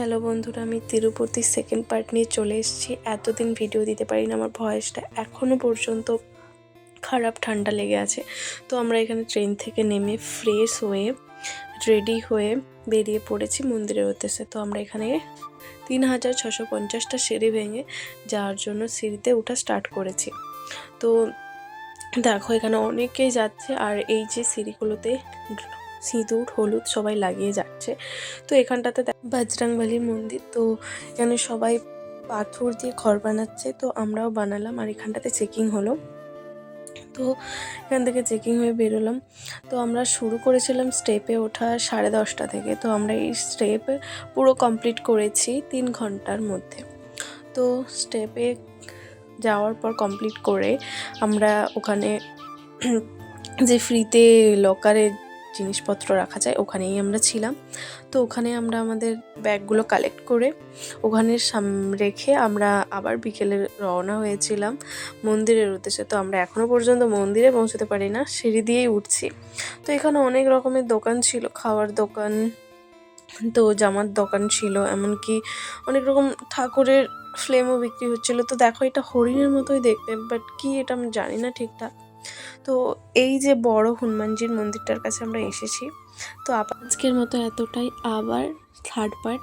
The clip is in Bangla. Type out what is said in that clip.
হ্যালো বন্ধুরা, আমি তিরুপতির সেকেন্ড পার্ট নিয়ে চলে এসেছি। এতদিন ভিডিও দিতে পারি না, আমার ভয়েসটা এখনও পর্যন্ত খারাপ, ঠান্ডা লেগে আছে। তো আমরা এখানে ট্রেন থেকে নেমে ফ্রেশ হয়ে রেডি হয়ে বেরিয়ে পড়েছি মন্দিরের উদ্দেশ্যে। তো আমরা এখানে 3650টা সিঁড়ি ভেঙে যাওয়ার জন্য সিঁড়িতে ওঠা স্টার্ট করেছি। তো দেখো এখানে অনেকেই যাচ্ছে, আর এই যে সিঁড়িগুলোতে সিঁদুর হলুদ সবাই লাগিয়ে যাচ্ছে। তো এখানটাতে বজরংবলীর মন্দির, তো এখানে সবাই পাথর দিয়ে ঘর বানাচ্ছে, তো আমরাও বানালাম। আর এখানটাতে চেকিং হলো, তো এখান থেকে চেকিং হয়ে বেরোলাম। তো আমরা শুরু করেছিলাম স্টেপে ওঠা 10:30 থেকে। তো আমরা এই স্টেপে পুরো কমপ্লিট করেছি 3 ঘন্টার মধ্যে। তো স্টেপে যাওয়ার পর কমপ্লিট করে আমরা ওখানে যে ফ্রিতে লকারে জিনিসপত্র রাখা যায় ওখানেই আমরা ছিলাম। তো ওখানে আমরা আমাদের ব্যাগগুলো কালেক্ট করে ওখানে রেখে আমরা আবার বিকেলে রওনা হয়েছিলাম মন্দিরের উদ্দেশ্যে। তো আমরা এখনও পর্যন্ত মন্দিরে পৌঁছতে পারি না, সিঁড়ি দিয়েই উঠছি। তো এখানে অনেক রকমের দোকান ছিল, খাওয়ার দোকান, তো জামার দোকান ছিল, এমনকি অনেক রকম ঠাকুরের ফ্লেমও বিক্রি হচ্ছিল। তো দেখো এটা হরিণের মতোই দেখতে, বাট কি এটা আমি জানি না ঠিকঠাক। তো এই যে বড় হনুমানজির মন্দিরটার কাছে আমরা এসেছি। তো আজকের মতো এতটাই, আবার থার্ড পার্ট